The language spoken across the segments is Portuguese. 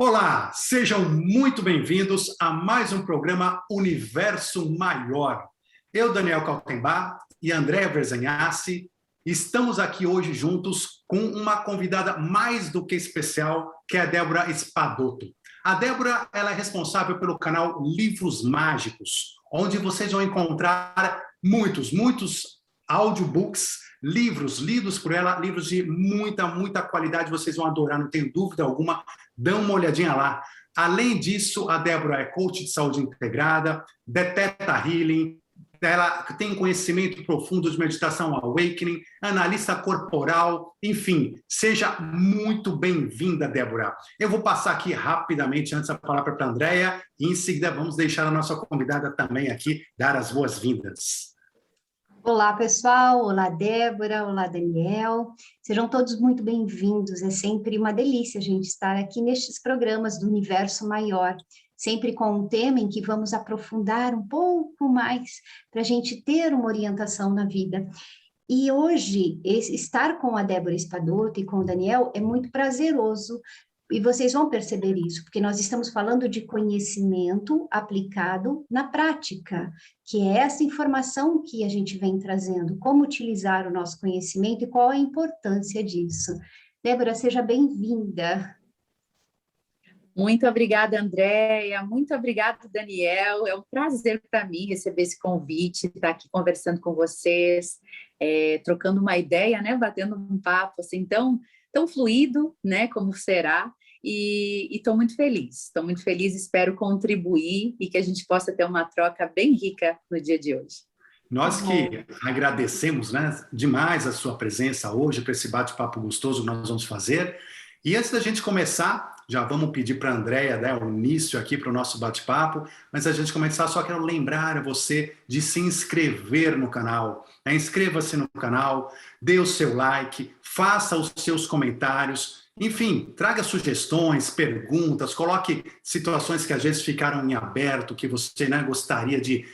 Olá, sejam muito bem-vindos a mais um programa Universo Maior. Eu, Daniel Kaltenbach e Andréa Verzagnassi, estamos aqui hoje juntos com uma convidada mais do que especial, que é a Débora Espadoto. A Débora, ela é responsável pelo canal Livros Mágicos, onde vocês vão encontrar muitos audiobooks, livros lidos por ela, livros de muita qualidade, vocês vão adorar, não tenho dúvida alguma, dão uma olhadinha lá. Além disso, a Débora é coach de saúde integrada, deteta healing, ela tem conhecimento profundo de meditação awakening, analista corporal, enfim, seja muito bem-vinda, Débora. Eu vou passar aqui rapidamente antes a palavra para a Andréa e em seguida vamos deixar a nossa convidada também aqui dar as boas-vindas. Olá, pessoal. Olá, Débora. Olá, Daniel. Sejam todos muito bem-vindos. É sempre uma delícia a gente estar aqui nestes programas do Universo Maior, sempre com um tema em que vamos aprofundar um pouco mais para a gente ter uma orientação na vida. E hoje, estar com a Débora Espadoto e com o Daniel é muito prazeroso, e vocês vão perceber isso, porque nós estamos falando de conhecimento aplicado na prática, que é essa informação que a gente vem trazendo, como utilizar o nosso conhecimento e qual a importância disso. Débora, seja bem-vinda. Muito obrigada, Andréia, muito obrigada, Daniel, é um prazer para mim receber esse convite, estar aqui conversando com vocês, trocando uma ideia, né, batendo um papo assim tão fluido, né, como será, e estou muito feliz, espero contribuir e que a gente possa ter uma troca bem rica no dia de hoje. Nós que agradecemos, né, demais a sua presença hoje para esse bate-papo gostoso que nós vamos fazer. E antes da gente começar, já vamos pedir para a Andréa dar o início aqui para o nosso bate-papo, mas a gente começar, só quero lembrar a você de se inscrever no canal. Inscreva-se no canal, dê o seu like, faça os seus comentários, enfim, traga sugestões, perguntas, coloque situações que às vezes ficaram em aberto, que você, né, gostaria de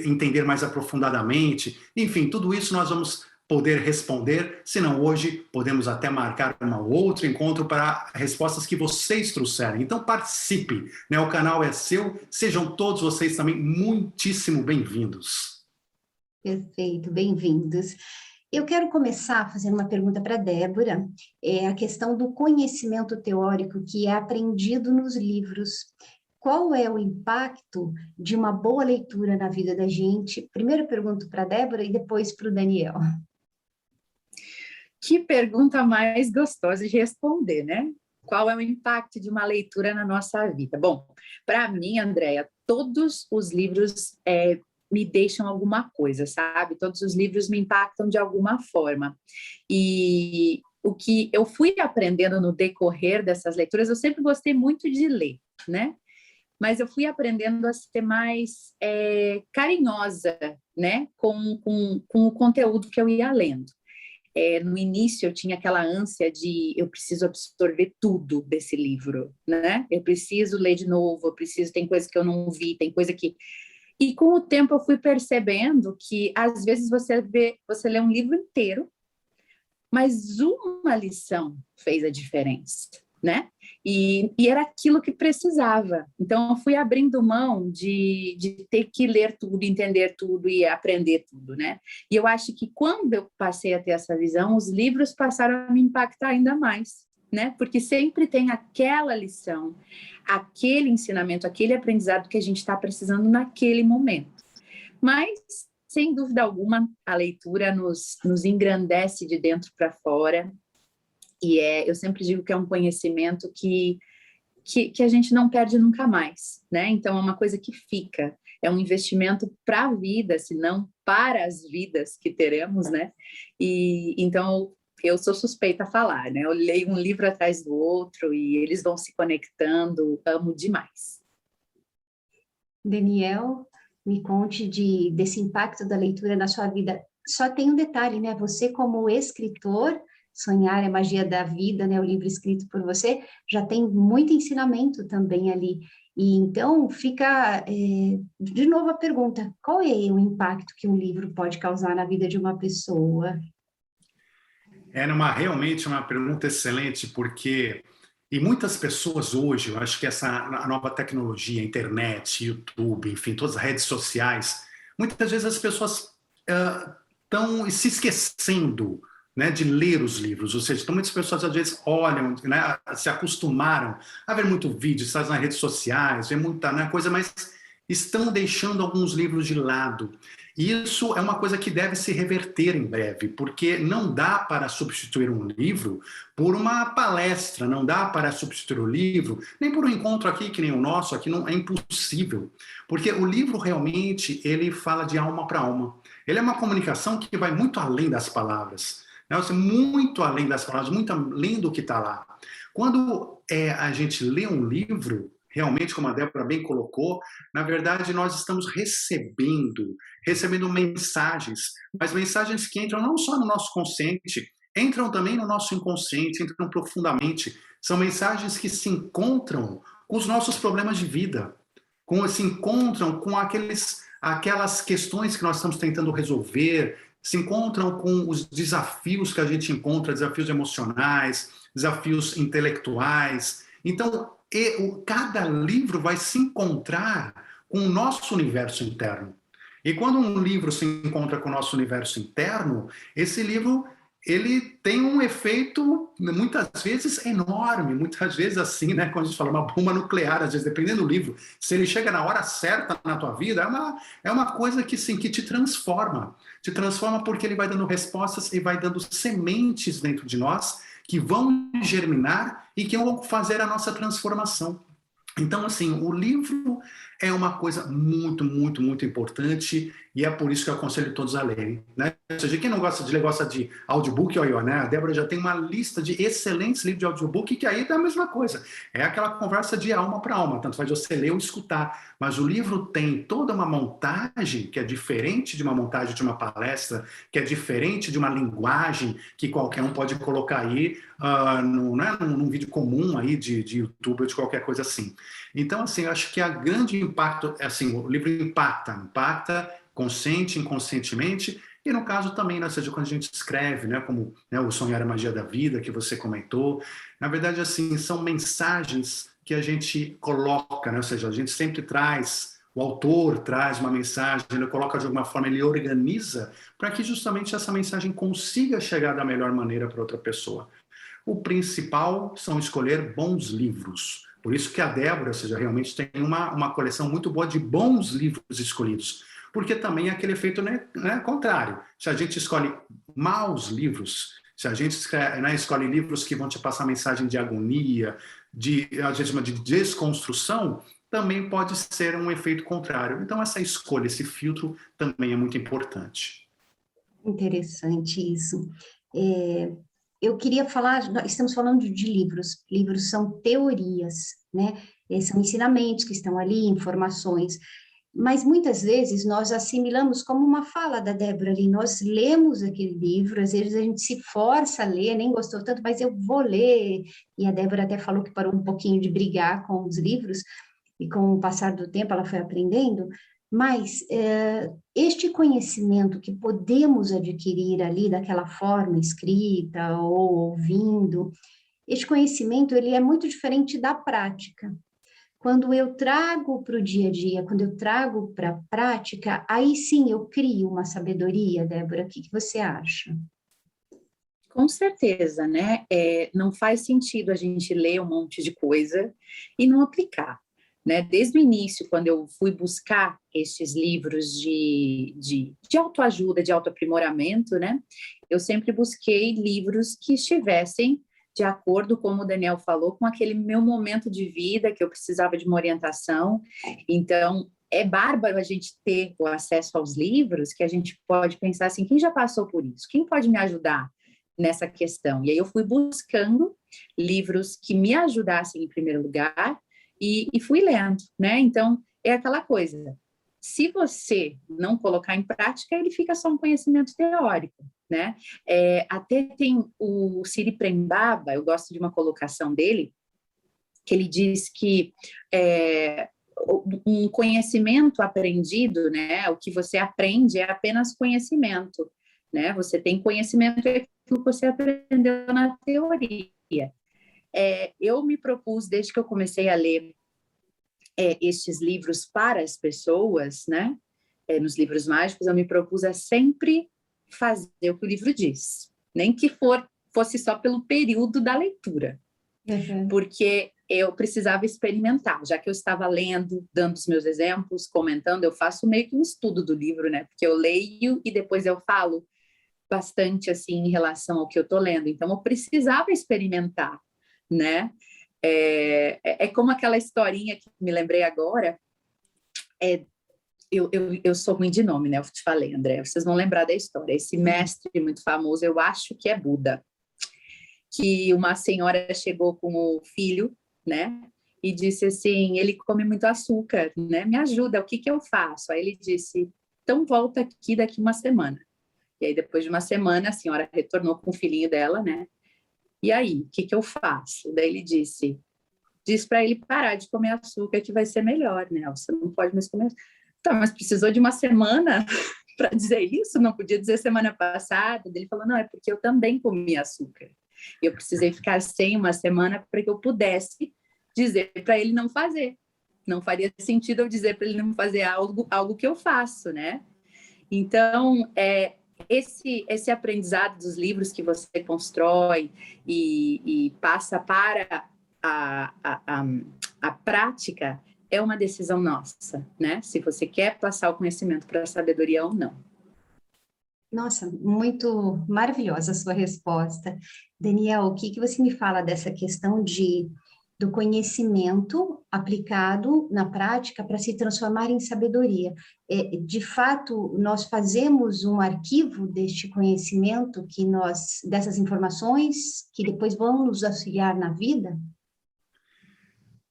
entender mais aprofundadamente. Enfim, tudo isso nós vamos poder responder, senão hoje podemos até marcar um outro encontro para respostas que vocês trouxerem. Então participe, né? O canal é seu, sejam todos vocês também muitíssimo bem-vindos. Perfeito, bem-vindos. Eu quero começar fazendo uma pergunta para a Débora, a questão do conhecimento teórico que é aprendido nos livros. Qual é o impacto de uma boa leitura na vida da gente? Primeiro eu pergunto para a Débora e depois para o Daniel. Que pergunta mais gostosa de responder, né? Qual é o impacto de uma leitura na nossa vida? Bom, para mim, Andréia, todos os livros me deixam alguma coisa, sabe? Todos os livros me impactam de alguma forma. E o que eu fui aprendendo no decorrer dessas leituras, eu sempre gostei muito de ler, né? Mas eu fui aprendendo a ser mais carinhosa, né? Com o conteúdo que eu ia lendo. No início eu tinha aquela ânsia de eu preciso absorver tudo desse livro, né? Eu preciso ler de novo, tem coisa que eu não vi, tem coisa que... E com o tempo eu fui percebendo que às vezes você lê um livro inteiro, mas uma lição fez a diferença, né? E era aquilo que precisava. Então eu fui abrindo mão de ter que ler tudo, entender tudo e aprender tudo, né? E eu acho que quando eu passei a ter essa visão, os livros passaram a me impactar ainda mais, né? Porque sempre tem aquela lição, aquele ensinamento, aquele aprendizado que a gente está precisando naquele momento. Mas, sem dúvida alguma, a leitura nos engrandece de dentro para fora. E eu sempre digo que é um conhecimento que a gente não perde nunca mais, né? Então, é uma coisa que fica, é um investimento para a vida, se não para as vidas que teremos, né? E então, eu sou suspeita a falar, né? Eu leio um livro atrás do outro e eles vão se conectando, amo demais. Daniel, me conte desse impacto da leitura na sua vida. Só tem um detalhe, né? Você como escritor... Sonhar é Magia da Vida, né? O livro escrito por você, já tem muito ensinamento também ali. E então fica, de novo a pergunta, qual é o impacto que um livro pode causar na vida de uma pessoa? Realmente uma pergunta excelente, porque E muitas pessoas hoje, eu acho que a nova tecnologia, internet, YouTube, enfim, todas as redes sociais, muitas vezes as pessoas estão se esquecendo, né, de ler os livros, ou seja, então muitas pessoas às vezes olham, né, se acostumaram a ver muito vídeo, estás nas redes sociais, ver muita, né, coisa, mas estão deixando alguns livros de lado. E isso é uma coisa que deve se reverter em breve, porque não dá para substituir um livro por uma palestra, não dá para substituir o livro, nem por um encontro aqui, que nem o nosso, aqui não, é impossível. Porque o livro realmente, ele fala de alma para alma. Ele é uma comunicação que vai muito além das palavras, né? Muito além das palavras, muito além do que está lá. Quando a gente lê um livro, realmente, como a Débora bem colocou, na verdade, nós estamos recebendo mensagens, mas mensagens que entram não só no nosso consciente, entram também no nosso inconsciente, entram profundamente. São mensagens que se encontram com os nossos problemas de vida, se encontram com aquelas questões que nós estamos tentando resolver, se encontram com os desafios que a gente encontra, desafios emocionais, desafios intelectuais. Então, cada livro vai se encontrar com o nosso universo interno. E quando um livro se encontra com o nosso universo interno, esse livro ele tem um efeito, muitas vezes, enorme, muitas vezes assim, né, quando a gente fala uma bomba nuclear, às vezes, dependendo do livro, se ele chega na hora certa na tua vida, é uma coisa que, sim, que te transforma porque ele vai dando respostas e vai dando sementes dentro de nós que vão germinar e que vão fazer a nossa transformação. Então, assim, o livro é uma coisa muito, muito, muito importante e é por isso que eu aconselho todos a lerem, né? Ou seja, quem não gosta de ler, gosta de audiobook, olha, né? A Débora já tem uma lista de excelentes livros de audiobook que aí é a mesma coisa. É aquela conversa de alma para alma, tanto faz você ler ou escutar. Mas o livro tem toda uma montagem que é diferente de uma montagem de uma palestra, que é diferente de uma linguagem que qualquer um pode colocar aí num vídeo comum aí de YouTube ou de qualquer coisa assim. Então, assim, eu acho que a grande impacto, assim, o livro impacta consciente, inconscientemente, e no caso também, né, ou seja, quando a gente escreve, né, como, né, o Sonhar é a Magia da Vida, que você comentou, na verdade, assim, são mensagens que a gente coloca, né, ou seja, a gente sempre traz, o autor traz uma mensagem, ele coloca de alguma forma, ele organiza para que justamente essa mensagem consiga chegar da melhor maneira para outra pessoa. O principal são escolher bons livros. Por isso que a Débora, ou seja, realmente tem uma coleção muito boa de bons livros escolhidos. Porque também é aquele efeito, né, contrário. Se a gente escolhe maus livros, se a gente escolhe livros que vão te passar mensagem de agonia, às vezes de desconstrução, também pode ser um efeito contrário. Então, essa escolha, esse filtro também é muito importante. Interessante isso. Eu queria falar, nós estamos falando de livros. Livros são teorias, né? São ensinamentos que estão ali, informações. Mas muitas vezes nós assimilamos como uma fala da Débora ali, nós lemos aquele livro, às vezes a gente se força a ler, nem gostou tanto, mas eu vou ler, e a Débora até falou que parou um pouquinho de brigar com os livros, e com o passar do tempo ela foi aprendendo, mas este conhecimento que podemos adquirir ali daquela forma escrita ou ouvindo, este conhecimento ele é muito diferente da prática. Quando eu trago para o dia a dia, quando eu trago para a prática, aí sim eu crio uma sabedoria, Débora. O que você acha? Com certeza, né? Não faz sentido a gente ler um monte de coisa e não aplicar, né? Desde o início, quando eu fui buscar estes livros de autoajuda, de autoaprimoramento, né? Eu sempre busquei livros que estivessem de acordo, como o Daniel falou, com aquele meu momento de vida, que eu precisava de uma orientação. Então, é bárbaro a gente ter o acesso aos livros, que a gente pode pensar assim, quem já passou por isso? Quem pode me ajudar nessa questão? E aí eu fui buscando livros que me ajudassem em primeiro lugar e fui lendo, né? Então, é aquela coisa, se você não colocar em prática, ele fica só um conhecimento teórico, né? Até tem o Siri Prembaba, eu gosto de uma colocação dele, que ele diz que um conhecimento aprendido, né? O que você aprende é apenas conhecimento, né? Você tem conhecimento é aquilo que você aprendeu na teoria. eu me propus, desde que eu comecei a ler estes livros para as pessoas, né? Nos livros mágicos, eu me propus a sempre fazer o que o livro diz, nem que fosse só pelo período da leitura, porque eu precisava experimentar, já que eu estava lendo, dando os meus exemplos, comentando, eu faço meio que um estudo do livro, né? Porque eu leio e depois eu falo bastante, assim, em relação ao que eu estou lendo. Então, eu precisava experimentar, né? É como aquela historinha que me lembrei agora. Eu sou ruim de nome, né? Eu te falei, André, vocês vão lembrar da história. Esse mestre muito famoso, eu acho que é Buda, que uma senhora chegou com o filho, né? E disse assim, ele come muito açúcar, né? Me ajuda, o que eu faço? Aí ele disse, então volta aqui daqui uma semana. E aí, depois de uma semana, a senhora retornou com o filhinho dela, né? E aí, o que eu faço? Daí ele diz para ele parar de comer açúcar que vai ser melhor, né? Você não pode mais comer. Tá, mas precisou de uma semana para dizer isso? Não podia dizer semana passada? Ele falou, não, é porque eu também comi açúcar. Eu precisei ficar sem uma semana para que eu pudesse dizer para ele não fazer. Não faria sentido eu dizer para ele não fazer algo que eu faço, né? Então, esse aprendizado dos livros que você constrói e passa para a prática é uma decisão nossa, né? Se você quer passar o conhecimento para a sabedoria ou não. Nossa, muito maravilhosa a sua resposta. Daniel, o que você me fala dessa questão do conhecimento aplicado na prática para se transformar em sabedoria? De fato, nós fazemos um arquivo deste conhecimento dessas informações que depois vão nos auxiliar na vida?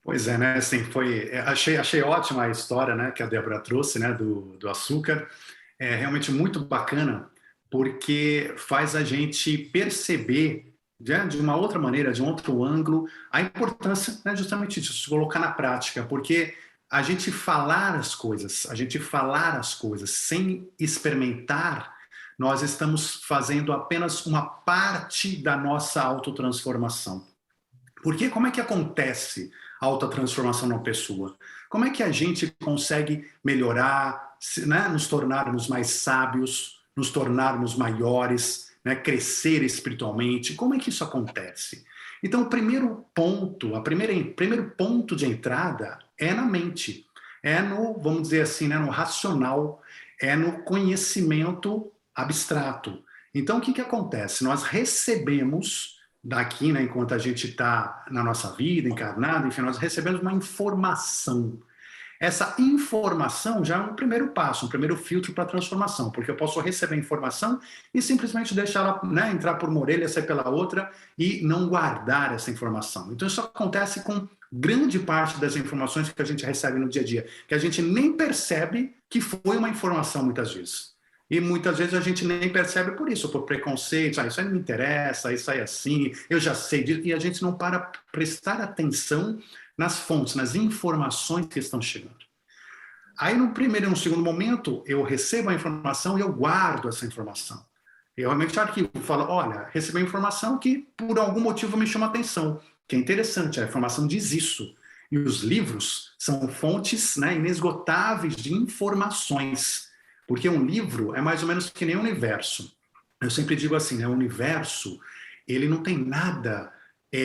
Pois é, né? Assim, achei ótima a história, né, que a Débora trouxe, né, do açúcar. É realmente muito bacana, porque faz a gente perceber de uma outra maneira, de um outro ângulo, a importância, né, justamente disso, se colocar na prática, porque a gente falar as coisas sem experimentar, nós estamos fazendo apenas uma parte da nossa autotransformação. Porque como é que acontece a autotransformação numa pessoa? Como é que a gente consegue melhorar, né, nos tornarmos mais sábios, nos tornarmos maiores, né, crescer espiritualmente? Como é que isso acontece? Então, o primeiro ponto de entrada é na mente, vamos dizer assim, né, no racional, é no conhecimento abstrato. Então, o que acontece? Nós recebemos daqui, né, enquanto a gente está na nossa vida, encarnado, enfim, nós recebemos uma informação. Essa informação já é um primeiro passo, um primeiro filtro para a transformação, porque eu posso receber informação e simplesmente deixar ela, né, entrar por uma orelha, sair pela outra e não guardar essa informação. Então isso acontece com grande parte das informações que a gente recebe no dia a dia, que a gente nem percebe que foi uma informação muitas vezes. E muitas vezes a gente nem percebe por isso, por preconceito, isso aí não me interessa, isso aí é assim, eu já sei disso, e a gente não para prestar atenção nas fontes, nas informações que estão chegando. Aí no primeiro e no segundo momento, eu recebo a informação e eu guardo essa informação. Eu realmente arquivo, falo, olha, recebi uma informação que por algum motivo me chama a atenção, que é interessante, a informação diz isso. E os livros são fontes, né, inesgotáveis de informações. Porque um livro é mais ou menos que nem um universo. Eu sempre digo assim, né? O universo, ele não tem nada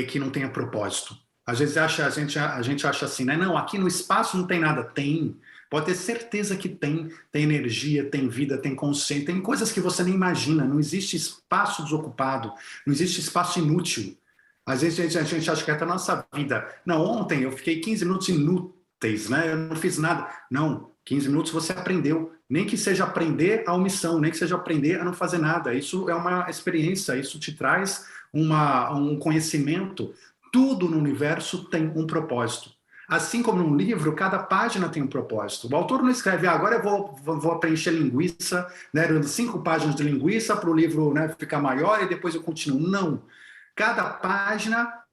que não tenha propósito. Às vezes a gente acha assim, né? Não, aqui no espaço não tem nada. Tem. Pode ter certeza que tem. Tem energia, tem vida, tem consciência, tem coisas que você nem imagina. Não existe espaço desocupado, não existe espaço inútil. Às vezes a gente acha que até a nossa vida. Não, ontem eu fiquei 15 minutos inúteis, né? Eu não fiz nada. Não, 15 minutos você aprendeu. Nem que seja aprender a omissão, nem que seja aprender a não fazer nada. Isso é uma experiência, isso te traz um conhecimento. Tudo no universo tem um propósito. Assim como num livro, cada página tem um propósito. O autor não escreve, agora eu vou preencher linguiça, né, 5 páginas de linguiça para o livro, né, ficar maior e depois eu continuo. Não. Cada página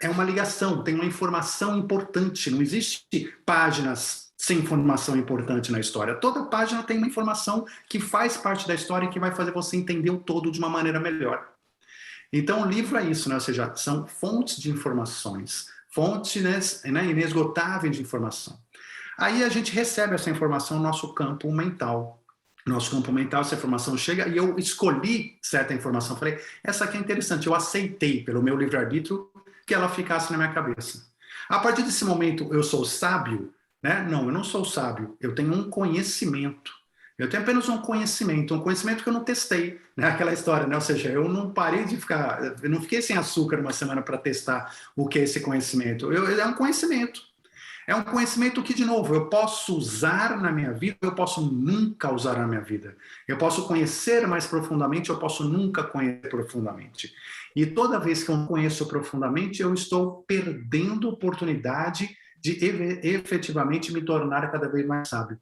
é uma ligação, tem uma informação importante. Não existe páginas sem informação importante na história. Toda página tem uma informação que faz parte da história e que vai fazer você entender o todo de uma maneira melhor. Então, o livro é isso, né? Ou seja, são fontes de informações, fontes, né, inesgotáveis de informação. Aí a gente recebe essa informação no nosso campo mental. Nosso campo mental, essa informação chega e eu escolhi certa informação. Falei, essa aqui é interessante, eu aceitei pelo meu livre-arbítrio que ela ficasse na minha cabeça. A partir desse momento, eu sou sábio? Né? Não, eu não sou sábio, eu tenho um conhecimento. Eu tenho apenas um conhecimento que eu não testei, né? Aquela história, né? Ou seja, eu não parei de ficar, eu não fiquei sem açúcar uma semana para testar o que é esse conhecimento. É um conhecimento. É um conhecimento que, de novo, eu posso usar na minha vida, eu posso nunca usar na minha vida. Eu posso conhecer mais profundamente, eu posso nunca conhecer profundamente. E toda vez que eu conheço profundamente, eu estou perdendo oportunidade de efetivamente me tornar cada vez mais sábio.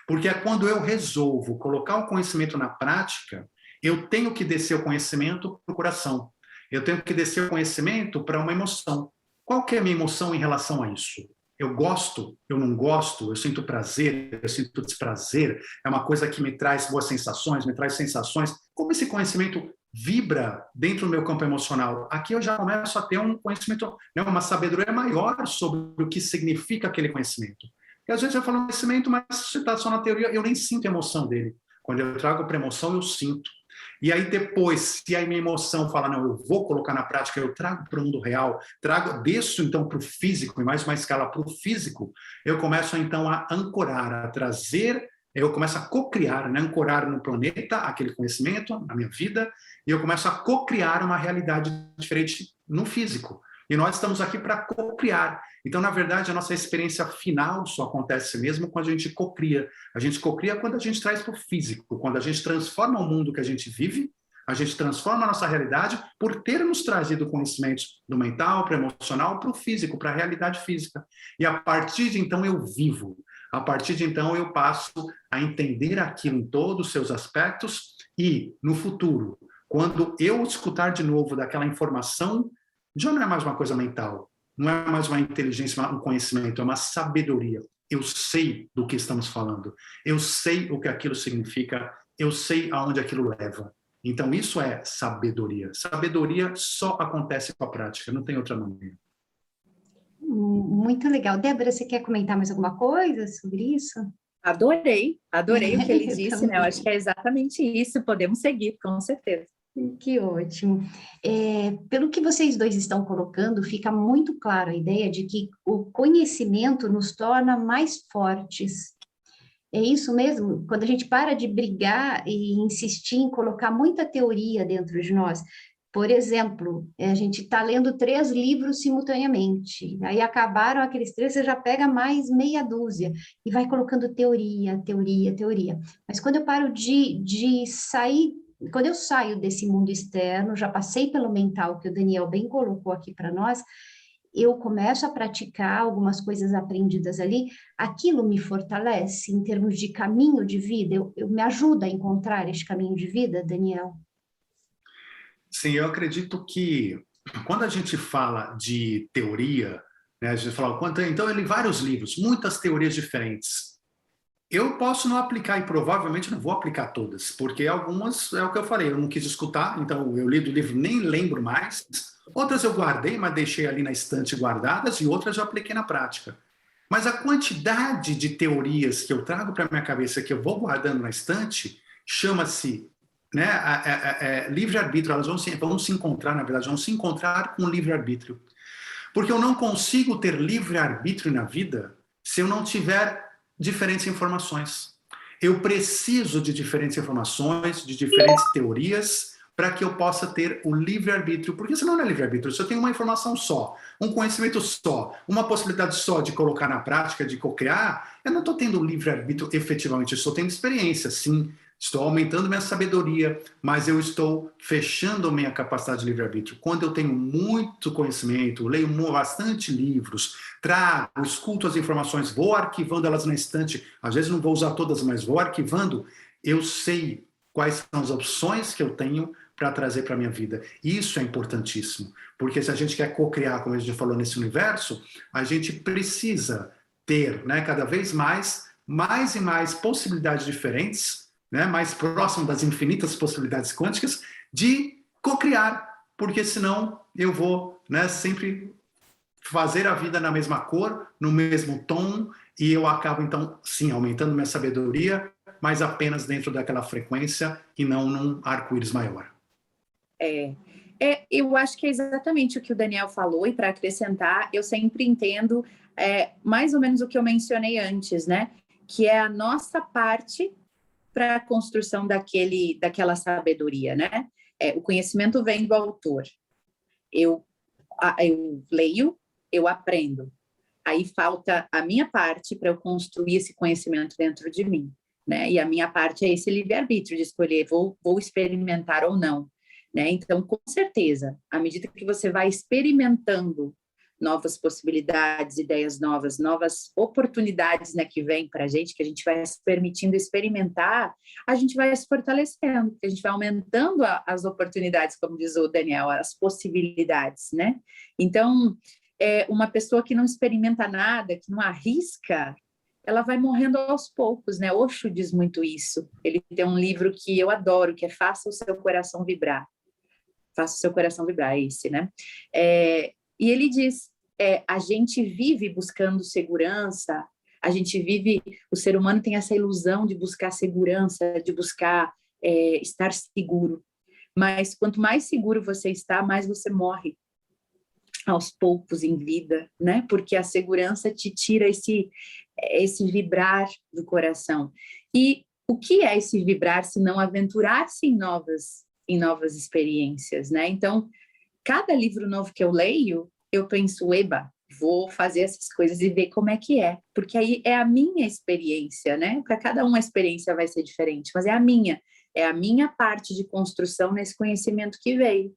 Porque é quando eu resolvo colocar o conhecimento na prática, eu tenho que descer o conhecimento para o coração. Eu tenho que descer o conhecimento para uma emoção. Qual que é a minha emoção em relação a isso? Eu gosto, eu não gosto, eu sinto prazer, eu sinto desprazer, é uma coisa que me traz boas sensações, me traz sensações. Como esse conhecimento vibra dentro do meu campo emocional? Aqui eu já começo a ter um conhecimento, né, uma sabedoria maior sobre o que significa aquele conhecimento. E às vezes eu falo conhecimento, mas se está só na teoria, eu nem sinto a emoção dele. Quando eu trago para emoção, eu sinto. E aí depois, se a minha emoção fala, não, eu vou colocar na prática, eu trago para o mundo real, desço então para o físico, e mais uma escala para o físico, eu começo então a ancorar, a trazer, eu começo a co-criar, né, ancorar no planeta aquele conhecimento, na minha vida, e eu começo a co-criar uma realidade diferente no físico. E nós estamos aqui para co-criar. Então, na verdade, a nossa experiência final só acontece mesmo quando a gente co-cria. A gente co-cria quando a gente traz para o físico, quando a gente transforma o mundo que a gente vive, a gente transforma a nossa realidade por termos trazido conhecimentos do mental para o emocional, para o físico, para a realidade física. E a partir de então eu vivo. A partir de então eu passo a entender aquilo em todos os seus aspectos e, no futuro, quando eu escutar de novo daquela informação, já não é mais uma coisa mental, não é mais uma inteligência, um conhecimento, é uma sabedoria. Eu sei do que estamos falando, eu sei o que aquilo significa, eu sei aonde aquilo leva. Então isso é sabedoria. Sabedoria só acontece com a prática, não tem outra maneira. Muito legal. Débora, você quer comentar mais alguma coisa sobre isso? Adorei o que ele disse, né? Eu acho que é exatamente isso, podemos seguir, com certeza. Que ótimo. Pelo que vocês dois estão colocando, fica muito claro a ideia de que o conhecimento nos torna mais fortes. É isso mesmo? Quando a gente para de brigar e insistir em colocar muita teoria dentro de nós. Por exemplo, a gente está lendo 3 livros simultaneamente, aí acabaram aqueles 3, você já pega mais meia dúzia e vai colocando teoria. Mas quando eu paro de sair, quando eu saio desse mundo externo, já passei pelo mental, que o Daniel bem colocou aqui para nós, eu começo a praticar algumas coisas aprendidas ali, aquilo me fortalece em termos de caminho de vida, eu me ajuda a encontrar este caminho de vida, Daniel? Sim, eu acredito que quando a gente fala de teoria, né, a gente fala, então eu li vários livros, muitas teorias diferentes. Eu posso não aplicar e provavelmente não vou aplicar todas, porque algumas, é o que eu falei, eu não quis escutar, então eu li do livro, nem lembro mais. Outras eu guardei, mas deixei ali na estante guardadas, e outras eu apliquei na prática. Mas a quantidade de teorias que eu trago para a minha cabeça, que eu vou guardando na estante, chama-se, né, livre-arbítrio. Elas vão se encontrar, na verdade, vão se encontrar com o livre-arbítrio. Porque eu não consigo ter livre-arbítrio na vida se eu não tiver diferentes informações. Eu preciso de diferentes informações, de diferentes teorias, para que eu possa ter o livre-arbítrio. Porque senão não é livre-arbítrio, se eu tenho uma informação só, um conhecimento só, uma possibilidade só de colocar na prática, de co-criar, eu não estou tendo livre-arbítrio efetivamente, eu estou tendo experiência, sim, estou aumentando minha sabedoria, mas eu estou fechando minha capacidade de livre-arbítrio. Quando eu tenho muito conhecimento, leio bastante livros, trago, escuto as informações, vou arquivando elas na estante, às vezes não vou usar todas, mas vou arquivando, eu sei quais são as opções que eu tenho para trazer para a minha vida. Isso é importantíssimo, porque se a gente quer co-criar, como a gente falou nesse universo, a gente precisa ter, né, cada vez mais e mais possibilidades diferentes, né, mais próximo das infinitas possibilidades quânticas, de co-criar. porque senão eu vou, né, sempre fazer a vida na mesma cor, no mesmo tom, e eu acabo, então, sim, aumentando minha sabedoria, mas apenas dentro daquela frequência e não num arco-íris maior. Eu acho que é exatamente o que o Daniel falou, e para acrescentar, eu sempre entendo mais ou menos o que eu mencionei antes, né? Que é a nossa parte para a construção daquela sabedoria, né? O conhecimento vem do autor. Eu leio, eu aprendo. Aí falta a minha parte para eu construir esse conhecimento dentro de mim, né? E a minha parte é esse livre-arbítrio de escolher, vou experimentar ou não, né? Então, com certeza, à medida que você vai experimentando novas possibilidades, ideias novas oportunidades, né, que vêm para a gente, que a gente vai se permitindo experimentar, a gente vai se fortalecendo, a gente vai aumentando as oportunidades, como diz o Daniel, as possibilidades, né? Então, uma pessoa que não experimenta nada, que não arrisca, ela vai morrendo aos poucos, né? Osho diz muito isso. Ele tem um livro que eu adoro, que é Faça o Seu Coração Vibrar. Faça o Seu Coração Vibrar, é esse, né? E ele diz, a gente vive buscando segurança, o ser humano tem essa ilusão de buscar segurança, de buscar estar seguro. Mas quanto mais seguro você está, mais você morre aos poucos em vida, né? Porque a segurança te tira esse vibrar do coração. E o que é esse vibrar se não aventurar-se em novas experiências, né? Então, cada livro novo que eu leio, eu penso, eba, vou fazer essas coisas e ver como é que é, porque aí é a minha experiência, né? Para cada um a experiência vai ser diferente, mas é a minha parte de construção nesse conhecimento que veio.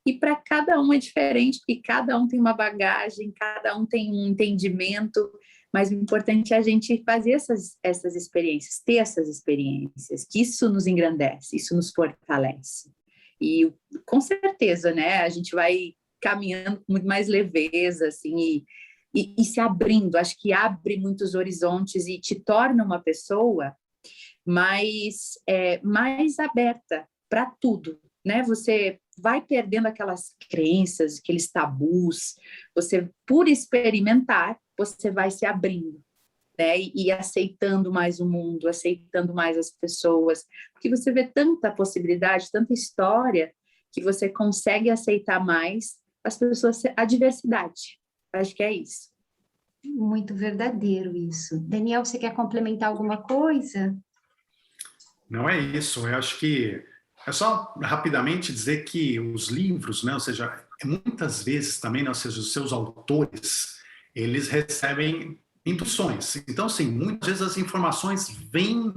E para cada um é diferente, porque cada um tem uma bagagem, cada um tem um entendimento, mas o importante é a gente fazer essas experiências, ter essas experiências, que isso nos engrandece, isso nos fortalece. E com certeza, né, a gente vai caminhando com muito mais leveza, assim, e se abrindo, acho que abre muitos horizontes e te torna uma pessoa mais aberta para tudo, né? Você vai perdendo aquelas crenças, aqueles tabus, você, por experimentar, você vai se abrindo, né? E aceitando mais o mundo, aceitando mais as pessoas, porque você vê tanta possibilidade, tanta história, que você consegue aceitar mais as pessoas, a diversidade. Acho que é isso. Muito verdadeiro isso. Daniel, você quer complementar alguma coisa? Não é isso, eu acho que é só rapidamente dizer que os livros, né, ou seja, muitas vezes também, né, ou seja, os seus autores, eles recebem intuições. Então, assim, muitas vezes as informações vêm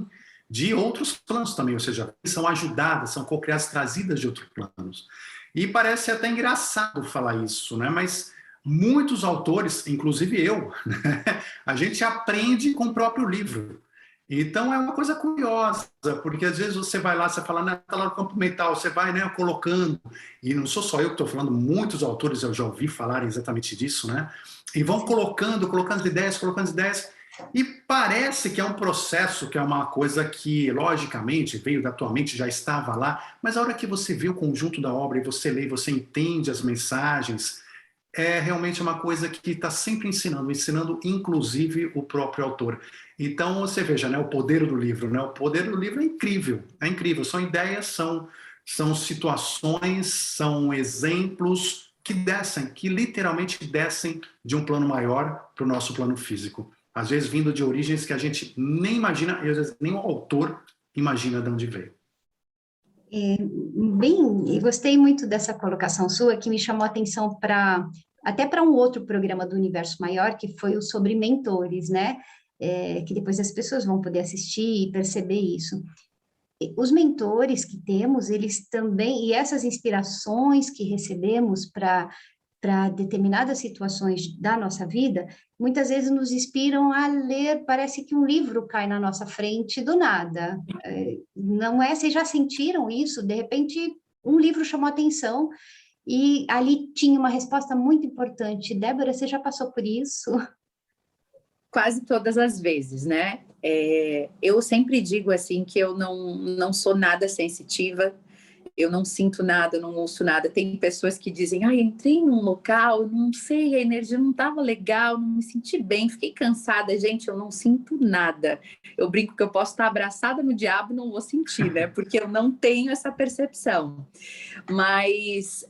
de outros planos também, ou seja, são ajudadas, são co-criadas, trazidas de outros planos. E parece até engraçado falar isso, né? Mas muitos autores, inclusive eu, né, a gente aprende com o próprio livro. Então é uma coisa curiosa, porque às vezes você vai lá, você fala, né, tá lá no campo mental, você vai, né, colocando, e não sou só eu que estou falando, muitos autores eu já ouvi falar exatamente disso, né? E vão colocando ideias, e parece que é um processo, que é uma coisa que, logicamente, veio da tua mente, já estava lá, mas a hora que você vê o conjunto da obra e você lê, você entende as mensagens, é realmente uma coisa que está sempre ensinando inclusive o próprio autor. Então, você veja, né, o poder do livro, né? O poder do livro é incrível, são ideias, são situações, são exemplos que literalmente descem de um plano maior para o nosso plano físico. Às vezes vindo de origens que a gente nem imagina, e às vezes nem o autor imagina de onde veio. Bem, eu gostei muito dessa colocação sua, que me chamou a atenção até para um outro programa do Universo Maior, que foi o sobre mentores, né? Que depois as pessoas vão poder assistir e perceber isso. Os mentores que temos, eles também, e essas inspirações que recebemos para determinadas situações da nossa vida, muitas vezes nos inspiram a ler, parece que um livro cai na nossa frente do nada. Não é? Vocês já sentiram isso? De repente, um livro chamou a atenção e ali tinha uma resposta muito importante. Débora, você já passou por isso? Quase todas as vezes, né? Eu sempre digo assim que eu não sou nada sensitiva, eu não sinto nada, eu não ouço nada. Tem pessoas que dizem, entrei num local, não sei, a energia não estava legal, não me senti bem, fiquei cansada. Gente, eu não sinto nada. Eu brinco que eu posso estar abraçada no diabo e não vou sentir, né? Porque eu não tenho essa percepção. Mas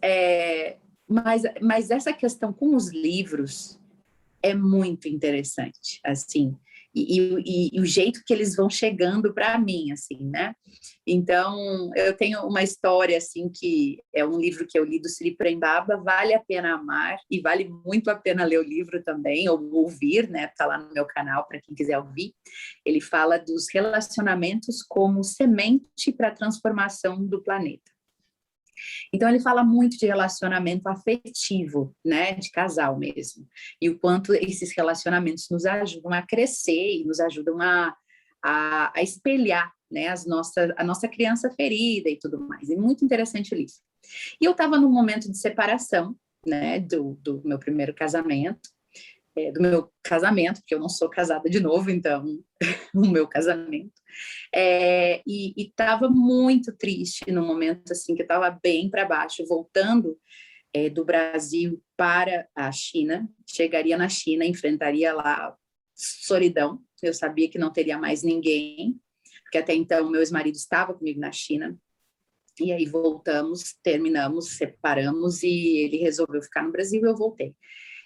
essa questão com os livros é muito interessante, assim, e o jeito que eles vão chegando para mim, assim, né? Então, eu tenho uma história, assim, que é um livro que eu li do Sri Prembaba, Vale a Pena Amar, e vale muito a pena ler o livro também, ou ouvir, né? Tá lá no meu canal, para quem quiser ouvir. Ele fala dos relacionamentos como semente para a transformação do planeta. Então, ele fala muito de relacionamento afetivo, né, de casal mesmo, e o quanto esses relacionamentos nos ajudam a crescer e nos ajudam a espelhar, né, a nossa criança ferida e tudo mais. É muito interessante o livro. E eu estava num momento de separação, né, do meu primeiro casamento, porque eu não sou casada de novo, então, o meu casamento. E estava muito triste no momento, assim, que eu estava bem para baixo, voltando do Brasil para a China, chegaria na China, enfrentaria lá solidão, eu sabia que não teria mais ninguém, porque até então meu ex-marido estava comigo na China, e aí voltamos, terminamos, separamos, e ele resolveu ficar no Brasil e eu voltei.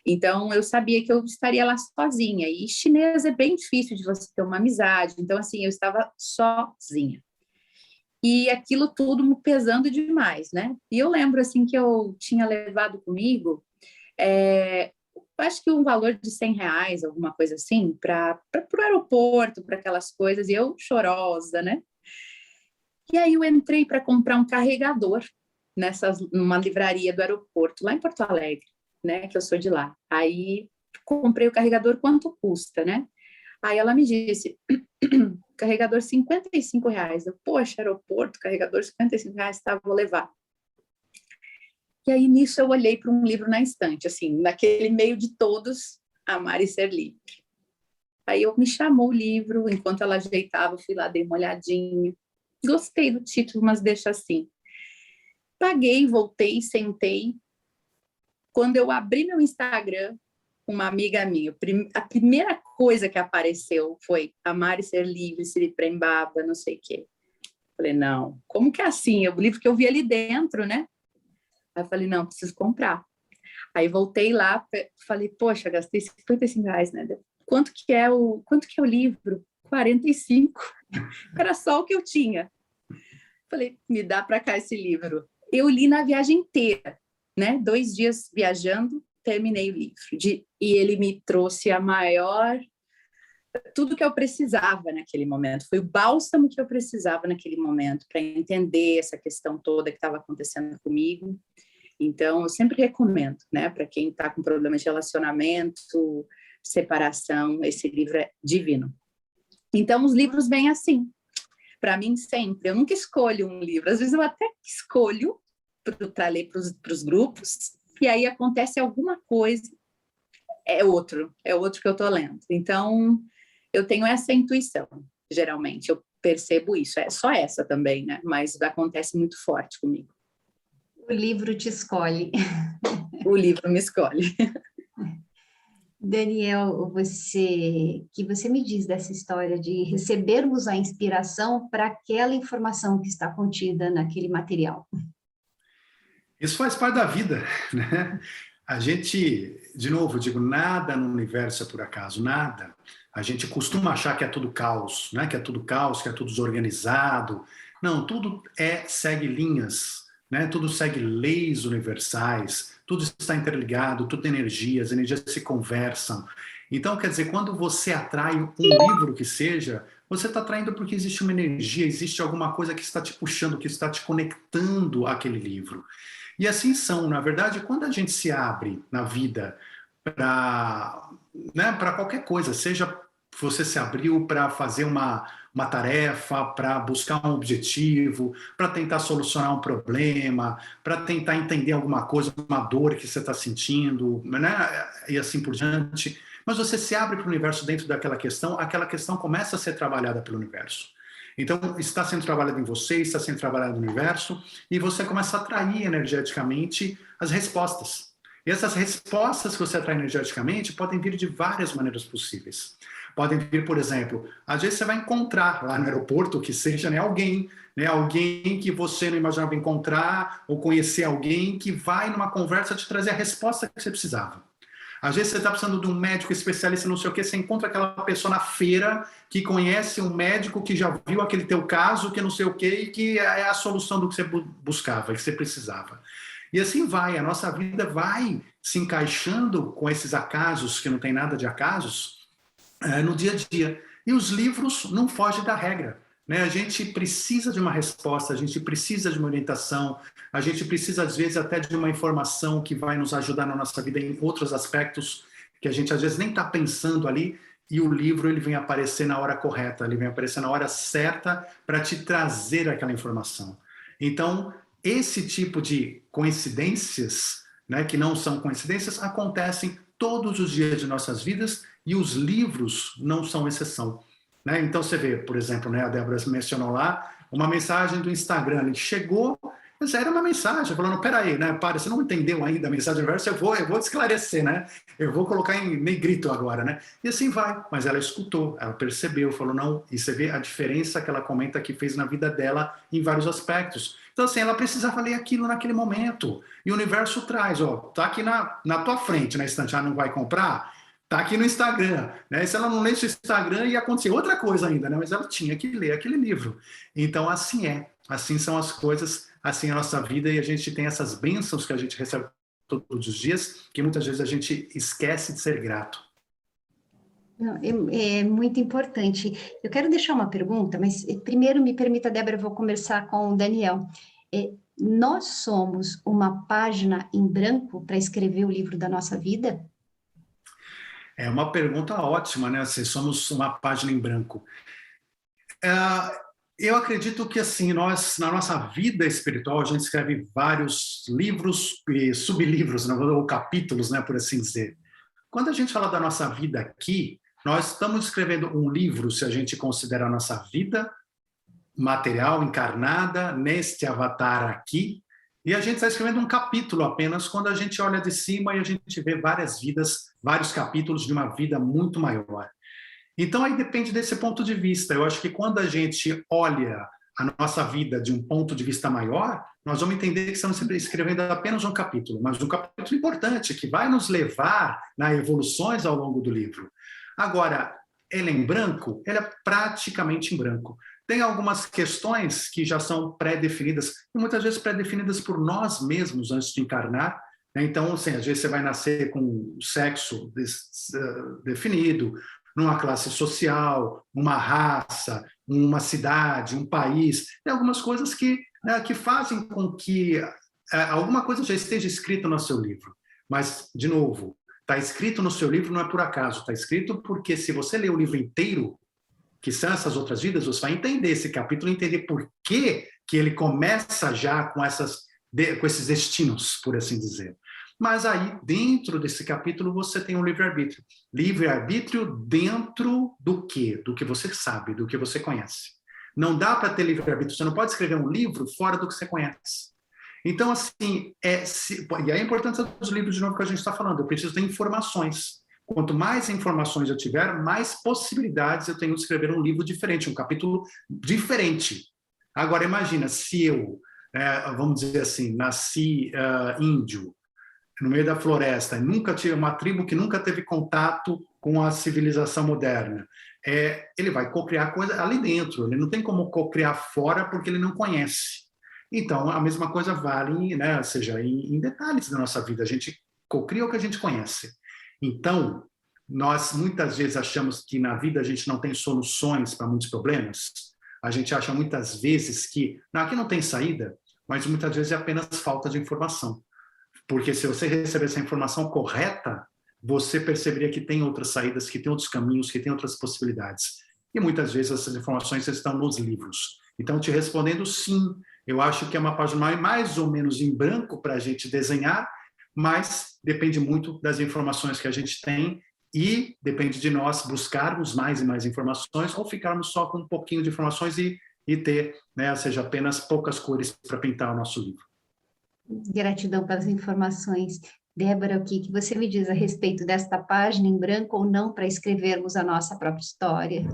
Então, eu sabia que eu estaria lá sozinha. E chinês é bem difícil de você ter uma amizade. Então, assim, eu estava sozinha. E aquilo tudo me pesando demais, né? E eu lembro, assim, que eu tinha levado comigo, acho que um valor de R$100, alguma coisa assim, para o aeroporto, para aquelas coisas. E eu chorosa, né? E aí eu entrei para comprar um carregador numa livraria do aeroporto, lá em Porto Alegre, né, que eu sou de lá. Aí comprei o carregador, quanto custa, né? Aí ela me disse, carregador R$55. Eu, poxa, aeroporto, carregador R$55, tá, vou levar. E aí nisso eu olhei para um livro na estante, assim, naquele meio de todos, Amar e Ser Livre. Aí me chamou o livro, enquanto ela ajeitava, fui lá, dei uma olhadinha. Gostei do título, mas deixa assim. Paguei, voltei, sentei. Quando eu abri meu Instagram, uma amiga minha, a primeira coisa que apareceu foi Amar e Ser Livre, Sri Prembaba, não sei o quê. Falei, não, como que é assim? O livro que eu vi ali dentro, né? Aí eu falei, não, preciso comprar. Aí voltei lá, falei, poxa, gastei R$55, né? Quanto que é o livro? 45. Era só o que eu tinha. Falei, me dá para cá esse livro. Eu li na viagem inteira, né? 2 dias viajando, terminei o livro. E ele me trouxe tudo que eu precisava naquele momento. Foi o bálsamo que eu precisava naquele momento para entender essa questão toda que estava acontecendo comigo. Então, eu sempre recomendo, né? Para quem está com problemas de relacionamento, separação, esse livro é divino. Então, os livros vêm assim. Para mim, sempre. Eu nunca escolho um livro. Às vezes, eu até escolho para ler para os grupos, e aí acontece alguma coisa, é outro que eu estou lendo. Então, eu tenho essa intuição, geralmente. Eu percebo isso. É só essa também, né? Mas acontece muito forte comigo. O livro te escolhe. O livro me escolhe. Daniel, que você me diz dessa história de recebermos a inspiração para aquela informação que está contida naquele material? Isso faz parte da vida, né? A gente, de novo, digo, nada no universo é por acaso, nada. A gente costuma achar que é tudo caos, né? Que é tudo caos, que é tudo desorganizado. Não, tudo segue linhas, né? Tudo segue leis universais, tudo está interligado, tudo tem energia, as energias se conversam. Então, quer dizer, quando você atrai um livro que seja, você está atraindo porque existe uma energia, existe alguma coisa que está te puxando, que está te conectando àquele livro. E assim são, na verdade, quando a gente se abre na vida para, né, para qualquer coisa, seja você se abriu para fazer uma tarefa, para buscar um objetivo, para tentar solucionar um problema, para tentar entender alguma coisa, uma dor que você está sentindo, né, e assim por diante. Mas você se abre para o universo dentro daquela questão, aquela questão começa a ser trabalhada pelo universo. Então, está sendo trabalhado em você, está sendo trabalhado no universo, e você começa a atrair energeticamente as respostas. E essas respostas que você atrai energeticamente podem vir de várias maneiras possíveis. Podem vir, por exemplo, às vezes você vai encontrar lá no aeroporto, que seja, né, alguém que você não imaginava encontrar, ou conhecer alguém que vai numa conversa te trazer a resposta que você precisava. Às vezes você está precisando de um médico especialista, não sei o que, você encontra aquela pessoa na feira que conhece um médico que já viu aquele teu caso, que não sei o que, e que é a solução do que você buscava, que você precisava. E assim vai, a nossa vida vai se encaixando com esses acasos, que não tem nada de acasos, no dia a dia. E os livros não fogem da regra. Né? A gente precisa de uma resposta, a gente precisa de uma orientação, a gente precisa, às vezes, até de uma informação que vai nos ajudar na nossa vida em outros aspectos que a gente, às vezes, nem está pensando ali, e o livro ele vem aparecer na hora correta, ele vem aparecer na hora certa para te trazer aquela informação. Então, esse tipo de coincidências, né, que não são coincidências, acontecem todos os dias de nossas vidas, e os livros não são exceção. Né? Então você vê, por exemplo, né, a Débora mencionou lá, uma mensagem do Instagram, que chegou, mas era uma mensagem, falando, peraí, né, para, você não entendeu ainda a mensagem inversa, eu vou te esclarecer, né? Eu vou colocar em negrito agora, né? E assim vai, mas ela escutou, ela percebeu, falou, não, e você vê a diferença que ela comenta que fez na vida dela em vários aspectos. Então assim, ela precisava ler aquilo naquele momento, e o universo traz, ó, tá aqui na tua frente, na estante, não vai comprar? Tá aqui no Instagram, né? E se ela não lesse o Instagram, ia acontecer outra coisa ainda, né? Mas ela tinha que ler aquele livro. Então, assim são as coisas, assim é a nossa vida, e a gente tem essas bênçãos que a gente recebe todos os dias, que muitas vezes a gente esquece de ser grato. É muito importante. Eu quero deixar uma pergunta, mas primeiro me permita, Débora, eu vou conversar com o Daniel. Nós somos uma página em branco para escrever o livro da nossa vida? É uma pergunta ótima, né? Se somos uma página em branco. Eu acredito que, assim, nós, na nossa vida espiritual, a gente escreve vários livros e sublivros, ou capítulos, né, por assim dizer. Quando a gente fala da nossa vida aqui, nós estamos escrevendo um livro, se a gente considera a nossa vida material, encarnada, neste avatar aqui, e a gente está escrevendo um capítulo apenas quando a gente olha de cima e a gente vê várias vidas, vários capítulos de uma vida muito maior. Então, aí depende desse ponto de vista. Eu acho que quando a gente olha a nossa vida de um ponto de vista maior, nós vamos entender que estamos escrevendo apenas um capítulo, mas um capítulo importante, que vai nos levar nas evoluções ao longo do livro. Agora, ele é em branco? Ele é praticamente em branco. Tem algumas questões que já são pré-definidas, e muitas vezes pré-definidas por nós mesmos antes de encarnar. Então, assim, às vezes você vai nascer com o sexo definido, numa classe social, uma raça, uma cidade, um país. Tem algumas coisas que fazem com que alguma coisa já esteja escrita no seu livro. Mas, de novo, está escrito no seu livro não é por acaso, está escrito porque se você ler o livro inteiro, que são essas outras vidas, você vai entender esse capítulo, entender por que ele começa já com esses destinos, por assim dizer. Mas aí, dentro desse capítulo, você tem um livre-arbítrio. Livre-arbítrio dentro do quê? Do que você sabe, do que você conhece. Não dá para ter livre-arbítrio. Você não pode escrever um livro fora do que você conhece. Então, assim, e aí a importância dos livros, de novo, que a gente está falando. Eu preciso ter informações. Quanto mais informações eu tiver, mais possibilidades eu tenho de escrever um livro diferente, um capítulo diferente. Agora, imagina, se eu, vamos dizer assim, nasci índio, no meio da floresta, nunca tive uma tribo que nunca teve contato com a civilização moderna. Ele vai cocriar coisa ali dentro, ele não tem como cocriar fora porque ele não conhece. Então, a mesma coisa vale, né, ou seja, em detalhes da nossa vida, a gente cocria o que a gente conhece. Então, nós muitas vezes achamos que na vida a gente não tem soluções para muitos problemas. A gente acha muitas vezes que aqui não tem saída, mas muitas vezes é apenas falta de informação. Porque se você receber essa informação correta, você perceberia que tem outras saídas, que tem outros caminhos, que tem outras possibilidades. E muitas vezes essas informações estão nos livros. Então, te respondendo, sim, eu acho que é uma página mais ou menos em branco para a gente desenhar, mas depende muito das informações que a gente tem e depende de nós buscarmos mais e mais informações ou ficarmos só com um pouquinho de informações e e ter, né, ou seja, apenas poucas cores para pintar o nosso livro. Gratidão pelas informações. Débora, o que você me diz a respeito desta página em branco ou não para escrevermos a nossa própria história?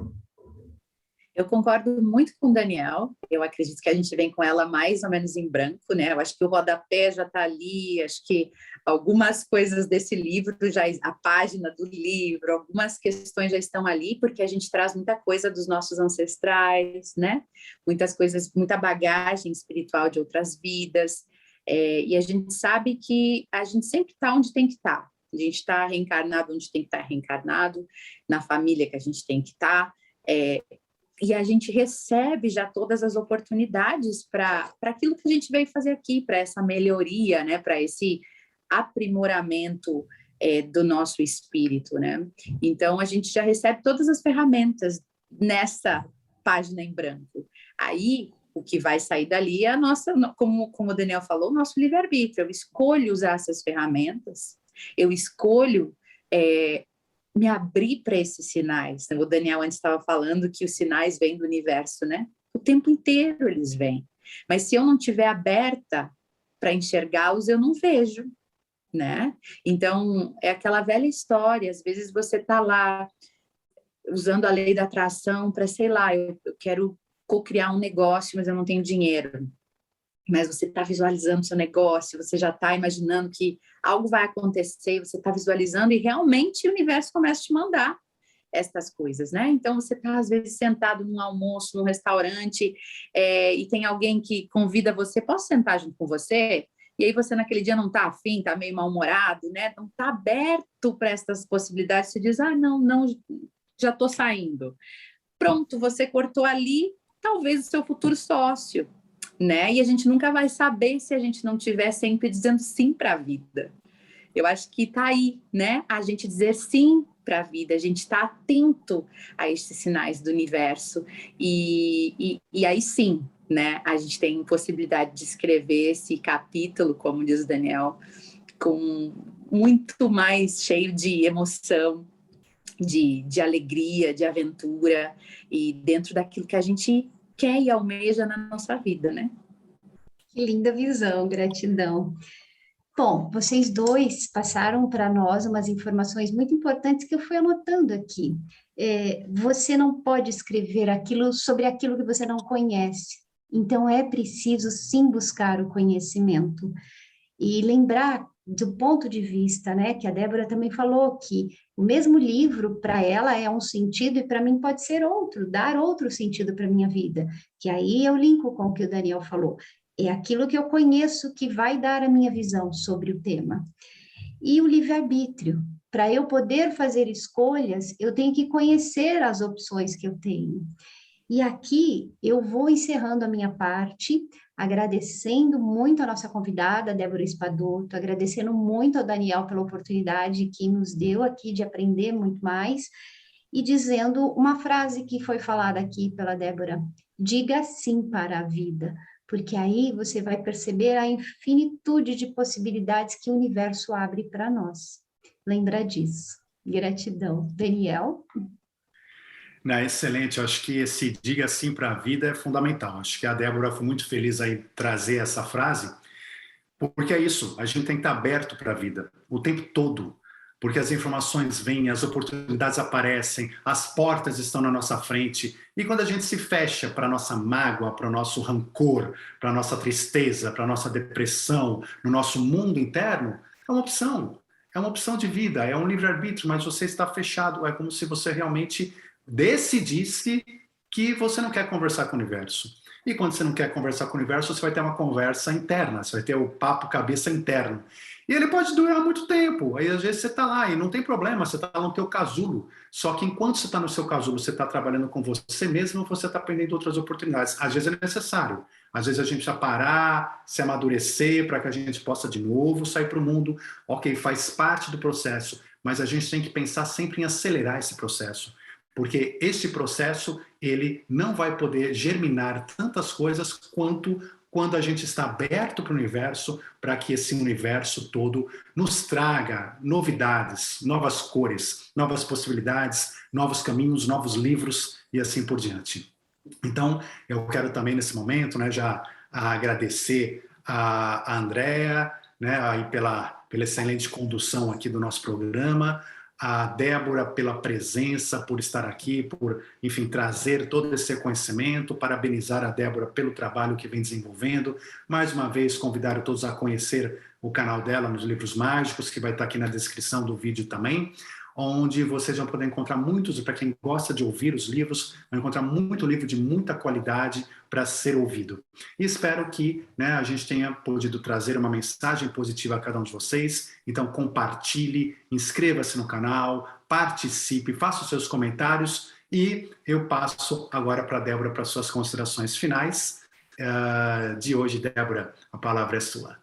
Eu concordo muito com o Daniel, eu acredito que a gente vem com ela mais ou menos em branco, né? Eu acho que o rodapé já está ali, acho que algumas coisas desse livro, a página do livro, algumas questões já estão ali, porque a gente traz muita coisa dos nossos ancestrais, né? Muitas coisas, muita bagagem espiritual de outras vidas, e a gente sabe que a gente sempre está onde tem que estar. A gente está reencarnado onde tem que estar reencarnado, na família que a gente tem que estar, e a gente recebe já todas as oportunidades para aquilo que a gente veio fazer aqui, para essa melhoria, né? Para esse aprimoramento do nosso espírito, né? Então, a gente já recebe todas as ferramentas nessa página em branco. Aí, o que vai sair dali é a nossa, como o Daniel falou, o nosso livre-arbítrio. Eu escolho usar essas ferramentas, eu escolho me abrir para esses sinais. O Daniel antes estava falando que os sinais vêm do universo, né? O tempo inteiro eles vêm. Mas se eu não estiver aberta para enxergá-los, eu não vejo, né? Então, é aquela velha história. Às vezes você está lá usando a lei da atração para, sei lá, eu quero co-criar um negócio, mas eu não tenho dinheiro. Mas você está visualizando seu negócio, você já está imaginando que algo vai acontecer, você está visualizando e realmente o universo começa a te mandar estas coisas, né? Então, você está, às vezes, sentado num almoço, num restaurante, e tem alguém que convida você, posso sentar junto com você? E aí você, naquele dia, não está afim, está meio mal-humorado, né? Não está aberto para essas possibilidades, você diz, não, já estou saindo. Pronto, você cortou ali, talvez, o seu futuro sócio, né? E a gente nunca vai saber se a gente não estiver sempre dizendo sim para a vida. Eu acho que está aí, né? A gente dizer sim para a vida, a gente está atento a esses sinais do universo e aí sim, né? A gente tem possibilidade de escrever esse capítulo, como diz o Daniel, com muito mais cheio de emoção, de alegria, de aventura e dentro daquilo que a gente quer e almeja na nossa vida, né? Que linda visão, gratidão. Bom, vocês dois passaram para nós umas informações muito importantes que eu fui anotando aqui. Você não pode escrever sobre aquilo que você não conhece. Então, é preciso sim buscar o conhecimento. E lembrar do ponto de vista, né, que a Débora também falou, que o mesmo livro, para ela, é um sentido e para mim pode ser outro, dar outro sentido para a minha vida. Que aí eu linko com o que o Daniel falou. É aquilo que eu conheço que vai dar a minha visão sobre o tema. E o livre-arbítrio. Para eu poder fazer escolhas, eu tenho que conhecer as opções que eu tenho. E aqui eu vou encerrando a minha parte, agradecendo muito a nossa convidada, Débora Espadoto, agradecendo muito ao Daniel pela oportunidade que nos deu aqui de aprender muito mais, e dizendo uma frase que foi falada aqui pela Débora: diga sim para a vida, porque aí você vai perceber a infinitude de possibilidades que o universo abre para nós. Lembra disso. Gratidão. Daniel? Excelente, eu acho que esse diga sim para a vida é fundamental. Acho que a Débora foi muito feliz aí trazer essa frase, porque é isso, a gente tem que estar aberto para a vida o tempo todo, porque as informações vêm, as oportunidades aparecem, as portas estão na nossa frente, e quando a gente se fecha para a nossa mágoa, para o nosso rancor, para a nossa tristeza, para a nossa depressão, no nosso mundo interno, é uma opção de vida, é um livre-arbítrio, mas você está fechado, é como se você realmente decidisse que você não quer conversar com o universo. E quando você não quer conversar com o universo, você vai ter uma conversa interna, você vai ter o papo cabeça interno. E ele pode durar muito tempo, aí às vezes você está lá e não tem problema, você está no teu casulo. Só que enquanto você está no seu casulo, você está trabalhando com você mesmo, você está aprendendo outras oportunidades. Às vezes é necessário, às vezes a gente precisa parar, se amadurecer para que a gente possa de novo sair para o mundo. Ok, faz parte do processo, mas a gente tem que pensar sempre em acelerar esse processo. Porque esse processo, ele não vai poder germinar tantas coisas quanto quando a gente está aberto para o universo, para que esse universo todo nos traga novidades, novas cores, novas possibilidades, novos caminhos, novos livros e assim por diante. Então, eu quero também, nesse momento, né, já agradecer a Andréa, né, aí pela excelente condução aqui do nosso programa, a Débora pela presença, por estar aqui, por, enfim, trazer todo esse conhecimento, parabenizar a Débora pelo trabalho que vem desenvolvendo, mais uma vez convidar todos a conhecer o canal dela nos Livros Mágicos, que vai estar aqui na descrição do vídeo também, onde vocês vão poder encontrar muitos, para quem gosta de ouvir os livros, vai encontrar muito livro de muita qualidade para ser ouvido. E espero que, né, a gente tenha podido trazer uma mensagem positiva a cada um de vocês. Então compartilhe, inscreva-se no canal, participe, faça os seus comentários e eu passo agora para a Débora para suas considerações finais de hoje. Débora, a palavra é sua.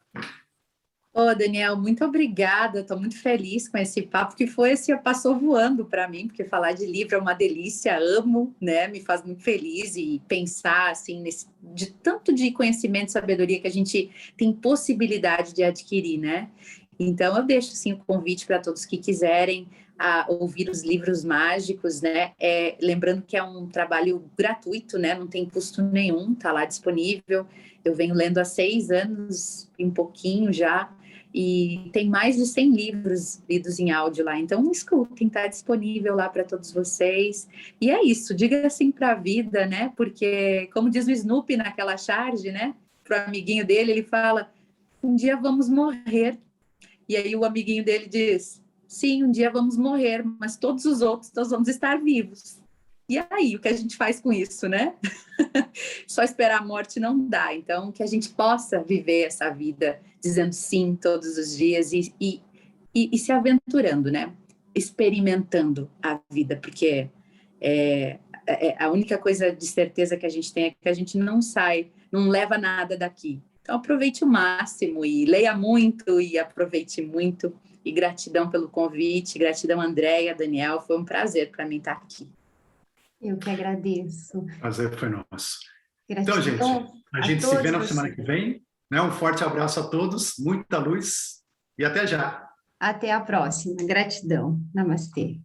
Ô, Daniel, muito obrigada, estou muito feliz com esse papo, que foi assim, passou voando para mim, porque falar de livro é uma delícia, amo, né, me faz muito feliz e pensar, assim, de tanto de conhecimento e sabedoria que a gente tem possibilidade de adquirir, né, então eu deixo, assim, o convite para todos que quiserem ouvir os livros mágicos, né, lembrando que é um trabalho gratuito, né, não tem custo nenhum, está lá disponível, eu venho lendo há 6 anos, um pouquinho já, e tem mais de 100 livros lidos em áudio lá, então escutem, está disponível lá para todos vocês, e é isso, diga assim para a vida, né, porque como diz o Snoopy naquela charge, né, para o amiguinho dele, ele fala, um dia vamos morrer, e aí o amiguinho dele diz, sim, um dia vamos morrer, mas todos os outros nós vamos estar vivos. E aí, o que a gente faz com isso, né? Só esperar a morte não dá. Então, que a gente possa viver essa vida dizendo sim todos os dias e se aventurando, né? Experimentando a vida, porque a única coisa de certeza que a gente tem é que a gente não sai, não leva nada daqui. Então, aproveite o máximo e leia muito e aproveite muito. E gratidão pelo convite, gratidão, Andréia, Daniel, foi um prazer para mim estar aqui. Eu que agradeço. Prazer foi nosso. Gratidão, então, gente, a gente se vê na semana que vem. Né? Um forte abraço a todos, muita luz e até já. Até a próxima. Gratidão. Namastê.